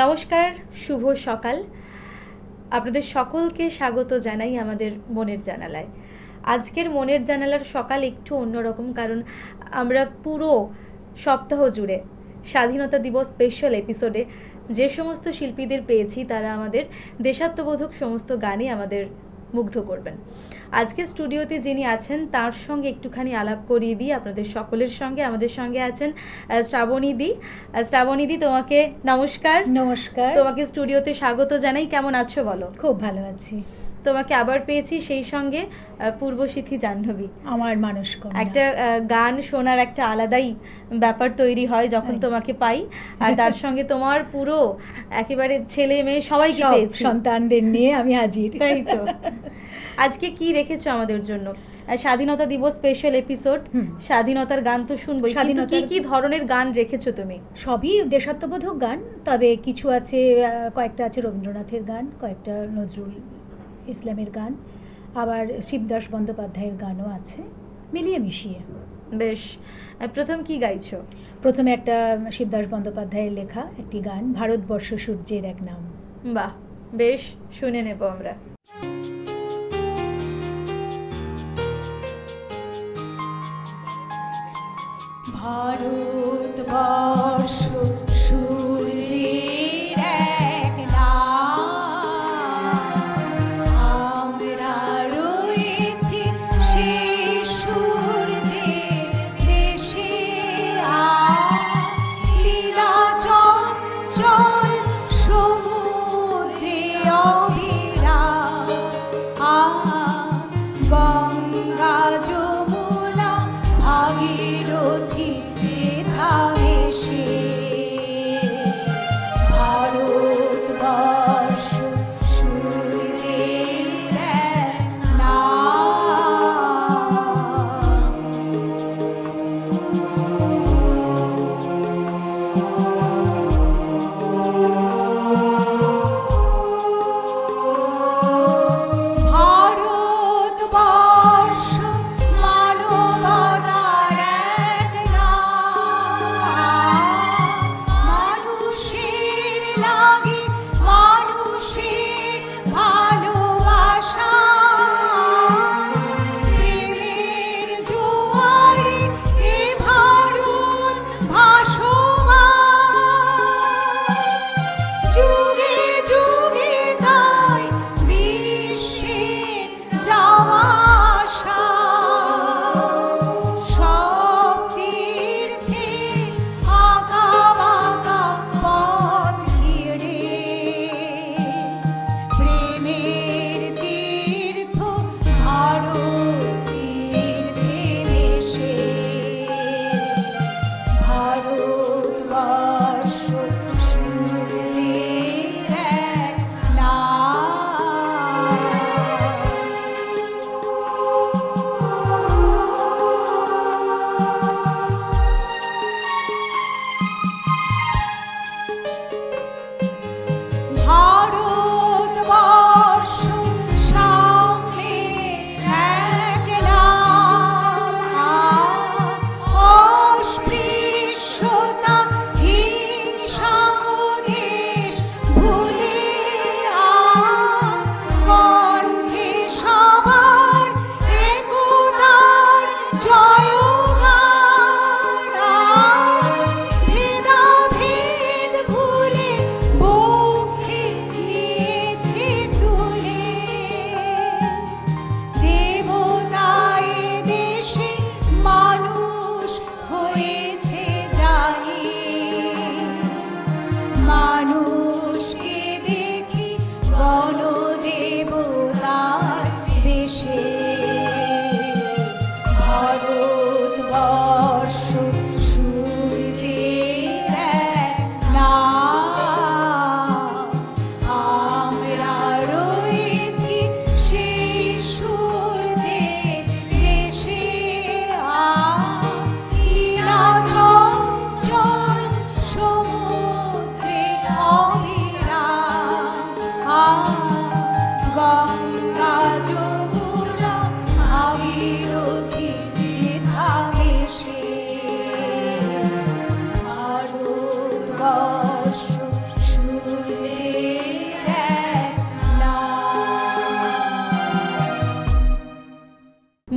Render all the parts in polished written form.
নমস্কার, শুভ সকাল। আপনাদের সকলকে স্বাগত জানাই আমাদের মনের জানালায়। আজকের মনের জানালার সকাল একটু অন্যরকম, কারণ আমরা পুরো সপ্তাহ জুড়ে স্বাধীনতা দিবস স্পেশাল এপিসোডে যে সমস্ত শিল্পীদের পেয়েছি তারা আমাদের দেশাত্মবোধক সমস্ত গানে আমাদের মুগ্ধ করবেন। আজকে স্টুডিওতে যিনি আছেন তার সঙ্গে একটুখানি আলাপ করিয়ে দিই আপনাদের সকলের সঙ্গে। আমাদের সঙ্গে আছেন শ্রাবণীদি। শ্রাবণীদি, তোমাকে নমস্কার। নমস্কার। তোমাকে স্টুডিওতে স্বাগত জানাই। কেমন আছো বলো? খুব ভালো আছি। তোমাকে আবার পেয়েছি, সেই সঙ্গে পূর্বসিথি জাহ্নবী। আমার মানুষ কন্যা। একটা গান শোনার একটা আলাদাই ব্যাপার তৈরি হয় যখন তোমাকে পাই, আর তার সঙ্গে তোমার পুরো একেবারে ছেলে মেয়ে সবাইকে পেয়েছি, সন্তানদের নিয়ে আমি হাজির। তাই তো। আজকে কি রেখেছো আমাদের জন্য? স্বাধীনতা দিবস স্পেশাল এপিসোড, স্বাধীনতার গান তো শুনবোই, কিন্তু কি কি ধরনের গান রেখেছো তুমি? সবই দেশাত্মবোধক গান, তবে কিছু আছে, কয়েকটা আছে রবীন্দ্রনাথের গান, কয়েকটা নজরুল ইসলামের গান, আবার শিবদাস বন্দ্যোপাধ্যায়ের গানও আছে, মিলিয়ে মিশিয়ে। বেশ, প্রথম কি গাইছো? প্রথমে একটা শিবদাস বন্দ্যোপাধ্যায়ের লেখা একটি গান, ভারতবর্ষ সূর্যের এক নাম। বাহ, বেশ, শুনে নেব আমরা। ভারতবর্ষ সূর্যের এক নাম, আমরা রয়েছি সেই সূর্যের দেশে। লীলা চঞ্চল সমুদ্রে অবিরাম, গঙ্গা যমুনা ভাগীরথী যেথা এসে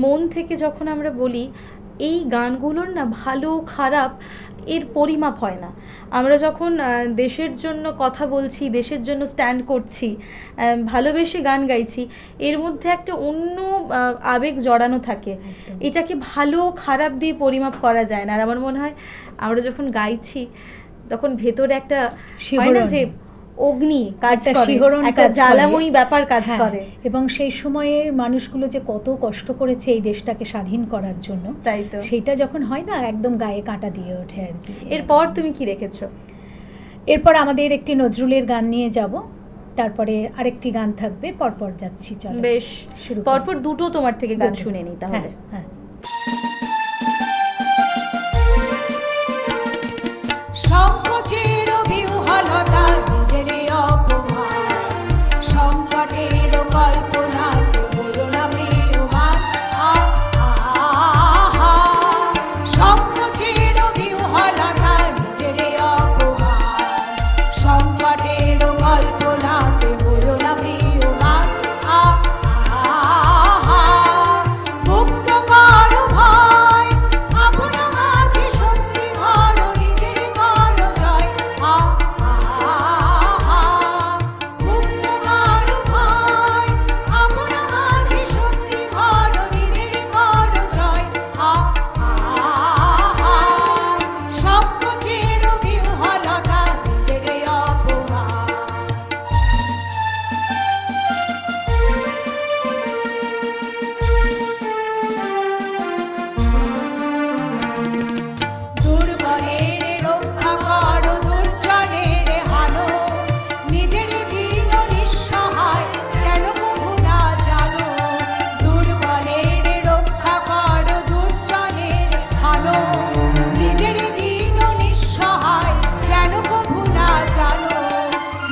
মন থেকে যখন আমরা বলি, এই গানগুলোর না ভালো খারাপ এর পরিমাপ হয় না। আমরা যখন দেশের জন্য কথা বলছি, দেশের জন্য স্ট্যান্ড করছি, ভালোবেসে গান গাইছি, এর মধ্যে একটা অন্য আবেগ জড়ানো থাকে। এটাকে ভালো খারাপ দিয়ে পরিমাপ করা যায় না। আর আমার মনে হয় আমরা যখন গাইছি তখন ভেতরে একটা হয় না যে অগ্নি কাজ করে, একটা জ্বালাময়ী ব্যাপার কাজ করে। এবং সেই সময়ের মানুষগুলো যে কত কষ্ট করেছে এই দেশটাকে স্বাধীন করার জন্য, তাই তো সেটা যখন হয় না, একদম গায়ে কাঁটা দিয়ে ওঠে আর কি। এরপর তুমি কি রেখেছো? এরপর আমাদের একটি নজরুলের গান নিয়ে যাব, তারপরে আরেকটি গান থাকবে, পরপর যাচ্ছি। চলো বেশ, শুরু পরপর দুটো তোমার থেকে গান শুনে নিই তাহলে। হ্যাঁ। সংকোচের বিহ্বলতা, নিজের অপমান, সংকটের কল্পনা, বলো না প্রিয়মান। সংকোচের বিহ্বলতা, নিজের অপমান, সংকটের কল্পনা, বলো না প্রিয়মান। মুক্ত করো ভয়, আপনা মাঝে শক্তি ভরো, নিজের করো জয়। মুক্ত করো ভয়, আপনা মাঝে শক্তি ভরো, নিজের করো জয়। সংকোচের বিহ্বলতা, নিজের অপমান। দুর্বলের রক্ষা করো, দুর্জনের হানো, নিজের দিল নিঃসহায় যেন কভু না জানো। দুর্বলের রক্ষা করো, দুর্জনের হানো, নিজের দিল নিঃসহায় যেন কভু না জানো।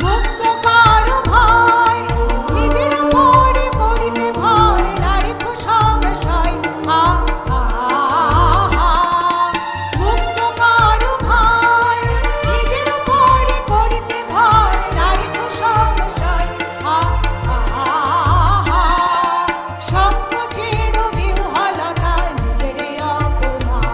মুক্ত করো ভয়, নিজের পরে করিতে ভয়, নারী সংশয়। মুক্ত করো ভয়, নিজের পরে করিতে ভয়, নারী সংশয়। সংকোচের বিহ্বলতা, নিজের অপমান।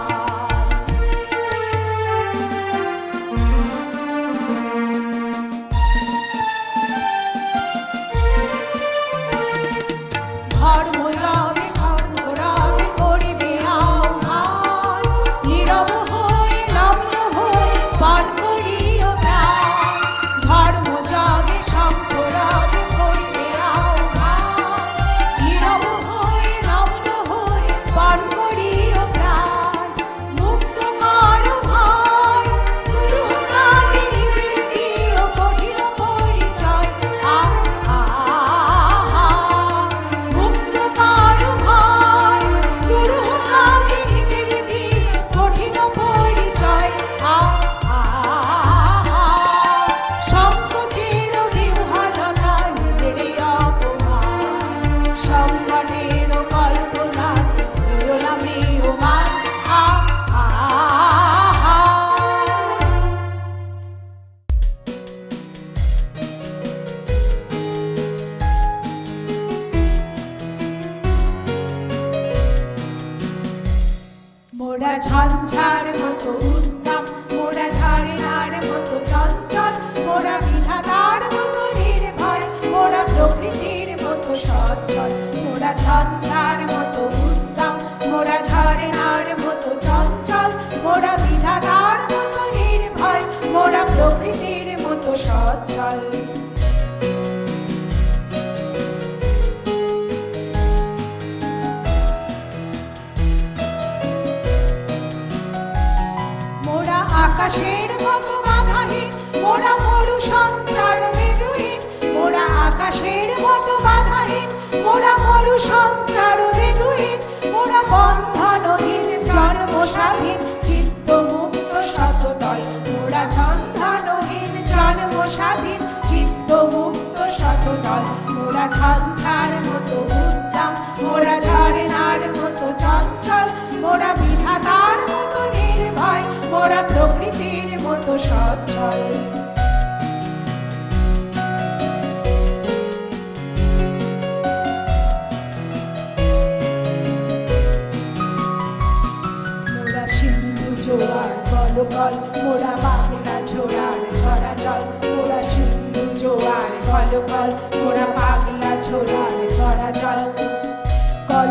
ধর্ম যাবে, ধর্ম রবে, করিবে আহ্বান, নীরব হয়ে নম্র হয়ে পান করিও প্রাণ। ধর্ম যাবে, শঙ্খ রবে, করিবে আহ্বান, নীরব হয়ে নম্র হয়ে পান করিও প্রাণ। মুক্ত করো ভয়, দুরূহ কাজে নিজের দিও কঠিন পরিচয়। মুক্ত করো ভয়, দুরূহ কাজে নিজের দিও কঠিন পরিচয়। সংকোচের বিহ্বলতা, নিজের অপমান, সংকটের কল্পনা, বলো না প্রিয়মান। মোরা ঝঞ্ঝার মতো উদ্দাম, মোরা ঝর্ণার মতো চঞ্চল, মোরা বিধাতার মতো নির্ভয়, মোরা প্রকৃতির মতো সচ্ছল। মোরা ঝঞ্ঝার মতো উদ্দাম, মোরা ঝর্ণার মতো চঞ্চল, মোরা বিধাতার মতো নির্ভয়, মোরা প্রকৃতির মতো সচ্ছল। মোরা আকাশের মতো বাধাহীন, মোরা মরু সঞ্চার বেদুহীন, মোরা আকাশের মতো বাধাহীন, মোরা মরু সঞ্চার বেদুহীন, মোরা বন্ধনহীন, জন্ম স্বাধীন, চিত্ত মুক্ত শতদল। মোরা ঝঞ্ঝানহীন, জন্ম স্বাধীন, চিত্ত মুক্ত শতদল। মোরা ঝঞ্ঝার মতো উদ্দাম, মোরা ঝর্ণার মতো চঞ্চল, মোরা বিধাতার মতো নির্ভয়, মোরা প্রকৃতির মতো সচ্ছল।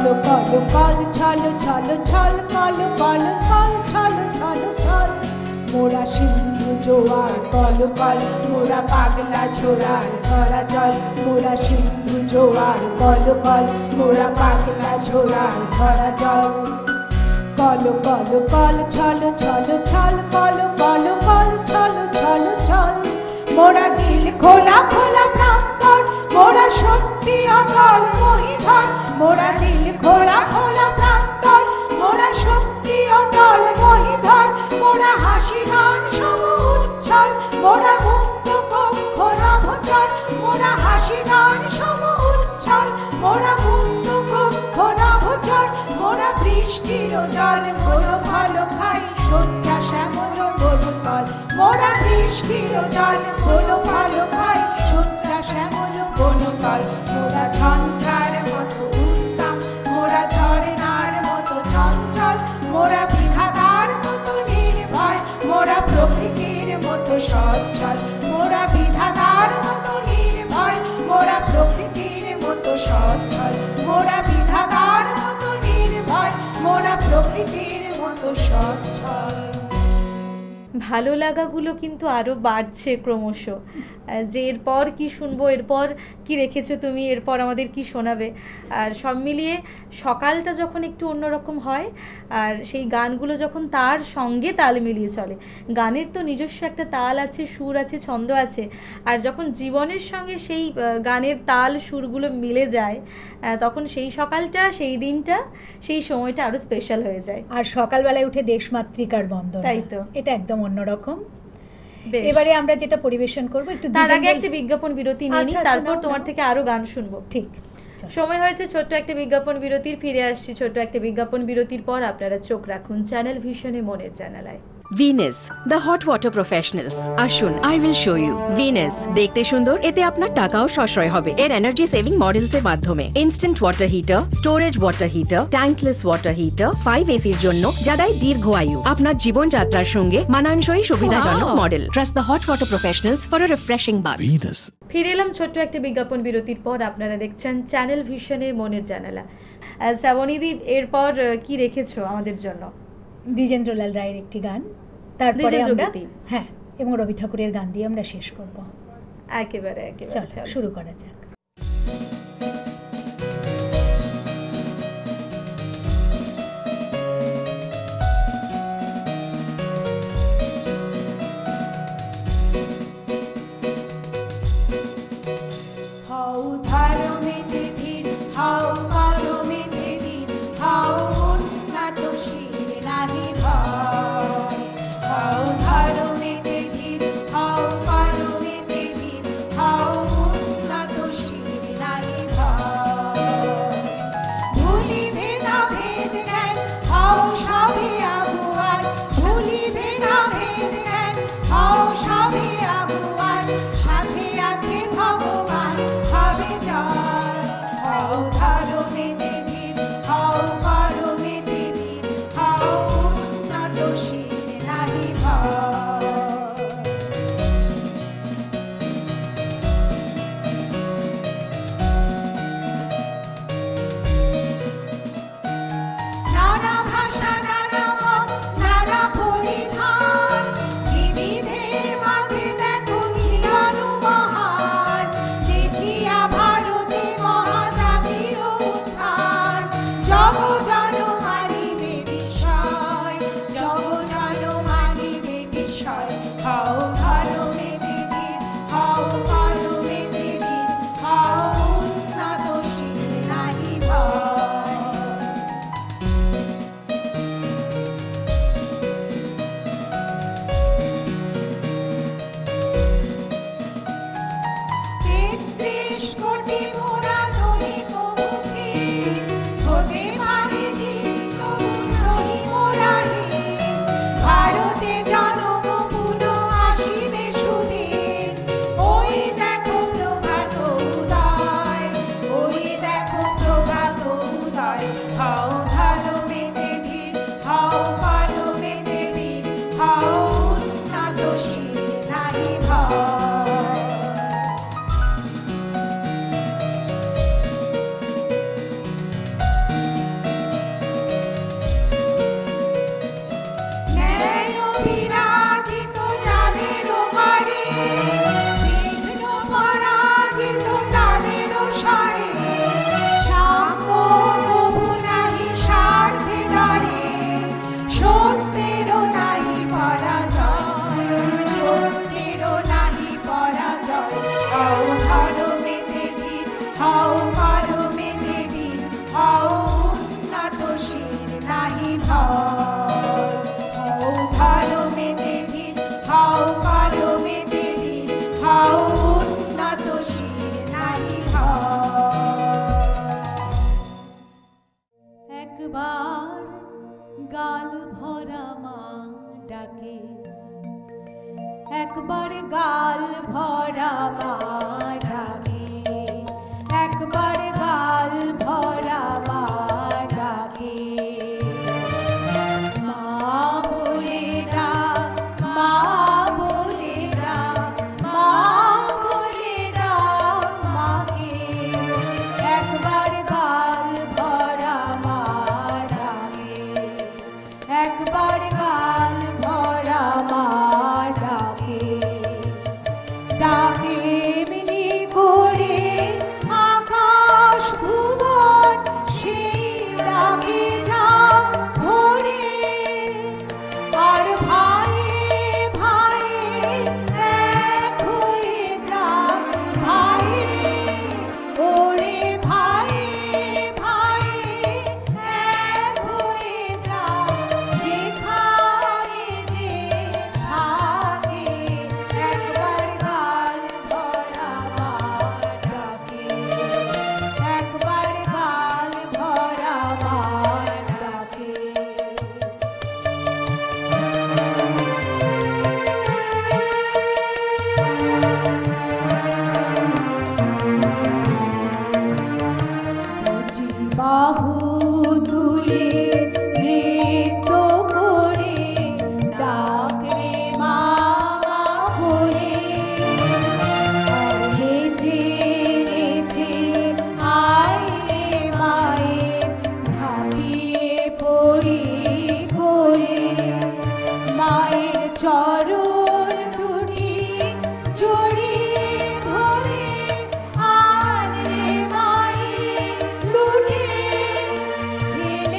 কল কল ছল ছল ছল কল কল কল ছল ছল ছল মোরা সিন্ধু জোয়ার কল কল মোরা পাগলা ঝোড়ার ঝরা জল মোরা সিন্ধু জোয়ার কল কল মোরা পাগলা ঝোড়ার ঝরা জল কল কল কল ছল ছল ছল কল কল কল ছল ছল ছল মোরা দিল খোলা খোলা প্রান্তর মোরা সত্যি অটল মহিধর মোরা দিল খোলা খোলা প্রান্তর মোরা সত্যি অটল মহিধর মোরা হাসি গান সম উচ্ছল মোরা মুক্ত কক্ষ নভচর মোরা হাসি গান সম উচ্ছল মোরা মুক্ত কক্ষ নভচর মোরা বৃষ্টির জল মোরা ভালো খাই শয্যা শ্যামল বনতল মোরা বৃষ্টির জল মোরা ভালো খাই শয্যা শ্যামল বনতল মোরা ঝঞ্ঝার মতো উত্তম মোরা ঝরনার মতো চঞ্চল মোরা বিধাতার মতো নির্ভয় মোরা প্রকৃতির মতো সচ্ছল মোরা বিধাতার মতো নির্ভয় মোরা প্রকৃতির মতো সচ্ছল মোরা বিধাতার মতো নির্ভয় মোরা প্রকৃতির মতো সচ্ছল। ভালো লাগাগুলো কিন্তু আরো বাড়ছে ক্রমশ, যে এরপর কি শুনবো, এরপর কি রেখেছো তুমি, এরপর আমাদের কি শোনাবে। আর সব মিলিয়ে সকালটা যখন একটু অন্যরকম হয় আর সেই গানগুলো যখন তার সঙ্গে তাল মিলিয়ে চলে, গানের তো নিজস্ব একটা তাল আছে, সুর আছে, ছন্দ আছে, আর যখন জীবনের সঙ্গে সেই গানের তাল সুরগুলো মিলে যায় তখন সেই সকালটা, সেই দিনটা, সেই সময়টা আরো স্পেশাল হয়ে যায়। আর সকালবেলায় উঠে দেশমাতৃকার বন্দনা, তাই তো, এটা একদম অন্যরকম। বেশ। এবারে আমরা যেটা পরিবেশন করব, একটু তার আগে একটা বিজ্ঞাপন বিরতি নিয়ে নিই, আচ্ছা, তারপর নাও, তোমার নাও। থেকে আরো গান শুনবো। ঠিক সময় হয়েছে ছোট্ট একটা বিজ্ঞাপন বিরতির, ফিরে আসছি ছোট্ট একটা বিজ্ঞাপন বিরতির পর। আপনারা চোখ রাখুন চ্যানেল ভিশনে, মনের জানালায়। Venus the hot water professionals. আসুন, I will show you. Venus দেখতে সুন্দর, এতে আপনার টাকাও সাশ্রয় হবে। এর এনার্জি সেভিং মডেলস এর মাধ্যমে instant water heater, storage water heater, tankless water heater, 5 এসির জন্য যা দেয় দীর্ঘ আয়ু। আপনার জীবনযাত্রার সঙ্গে মানানসই সুবিধাজনক model. Trust the hot water professionals for a refreshing bath. Venus. ফিরে এলাম ছোট্ট একটা বিজ্ঞাপন বিরতির পর। আপনারা দেখছেন চ্যানেল ভিশনে, মনের জানালা। শ্রাবণীদি, এরপর কি রেখেছো আমাদের জন্য? দ্বিজেন্দ্রলাল রায়ের একটি গান, তারপরে দ্বিজেন্দ্র আমরা গীতি। হ্যাঁ, এবং রবি ঠাকুরের গান দিয়ে আমরা শেষ করব। একেবারে একেবারে চলো শুরু করা যাক। হাও ধারমেতে ধীর হাও পারমেতে ধীর হাও উন্নত শির নাহি ভয় হাও ধারমেতে ধীর হাও পারমেতে ধীর হাও উন্নত শির নাহি ভয় ভুলিবে না ভেদ জ্ঞান হাও সবে আগুয়ার ভুলিবে না ভেদ জ্ঞান হাও সবে আগুয়ার সাথে আছে ভগবান হবে জয় হাও ধারমেতে একবার গাল ভরা মা ডাকে, একবার গাল ভরা মা ডাকে। মা বলে ডাক, মা বলে ডাক, মা বলে ডাক মাকে। একবার গাল ভরা মা ডাকে, একবার গাল ভরা মা ডাকে। ডাকে এমনি করে আকাশ ভুবন, সেই ডাকে যা ভরে। আর ভাইয়ে ভাইয়ে এক হয়ে যাক ভাইয়ে, ওরে ভাইয়ে ভাইয়ে এক হয়ে যাক যেখানে যে থাকে। একবার গাল ভরা মা ডাকে, একবার গাল ভরা মা ডাকে। দুটি বাহু তুলে নৃত্য করে ডাক রে মা মা বলে। আর নেচে নেচে আয় রে মায়ের ঝাঁপিয়ে পড়ি কোলে। মায়ের চরণ দুটি জড়িয়ে ধরে আন রে মায়ের লুটে। ছেলে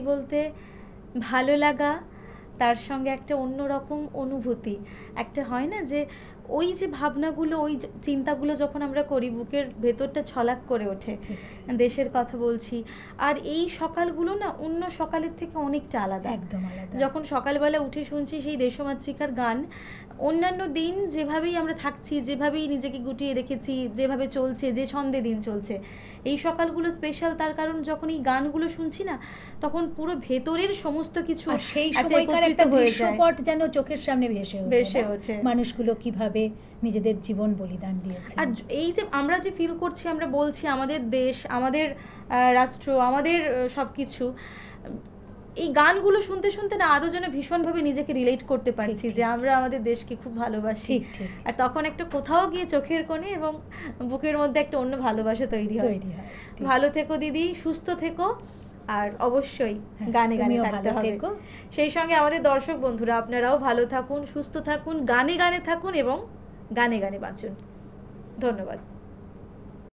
বলতে ভালো লাগা, তার সঙ্গে একটা অন্যরকম অনুভূতি। একটা হয় না যে ওই যে ভাবনাগুলো, ওই যে চিন্তাগুলো যখন আমরা করি, বুকের ভেতরটা ছলাক করে ওঠে। ঠিক। দেশের কথা বলছি। আর এই সকালগুলো না অন্য সকালের থেকে অনেকটা আলাদা। একদম আলাদা। যখন সকালবেলা উঠে শুনছি সেই দেশমাতৃকার গান, অন্যান্য দিন যেভাবেই আমরা থাকছি, যেভাবেই নিজেকে গুটিয়ে রেখেছি, যেভাবে চলছে, যে ছন্দে দিন চলছে, এই সকালগুলো স্পেশাল। তার কারণ যখন এই গানগুলো শুনছি না, তখন পুরো ভেতরের সমস্ত কিছু আর সেই একটা সময়কার একত্রিত একটা হয়ে যায়। দৃশ্যপট যেন চোখের সামনে ভেসে ওঠে। ওঠে, মানুষগুলো কিভাবে নিজেদের জীবন বলিদান দিয়েছে। আর এই যে আমরা যে ফিল করছি, আমরা বলছি আমাদের দেশ, আমাদের রাষ্ট্র, আমাদের সবকিছু, এই গানগুলো শুনতে শুনতে না আরো যেন ভীষণভাবে নিজেকে রিলেট করতে পারছি ঠিক। যে আমরা আমাদের দেশকে খুব ভালোবাসি। ঠিক ঠিক। আর তখন একটা কোথাও গিয়ে চোখের কোণে এবং বুকের মধ্যে একটা অন্য ভালোবাসা তৈরি হয়। ঠিক। ভালো থেকো দিদি, সুস্থ থেকো, আর অবশ্যই হ্যাঁ, গানে গানে তুমিও থাকতে ভালো হবে। থেকো। সেই সঙ্গে আমাদের দর্শক বন্ধুরা, আপনারাও ভালো থাকুন, সুস্থ থাকুন, গানে গানে থাকুন এবং গানে গানে বাঁচুন। ধন্যবাদ।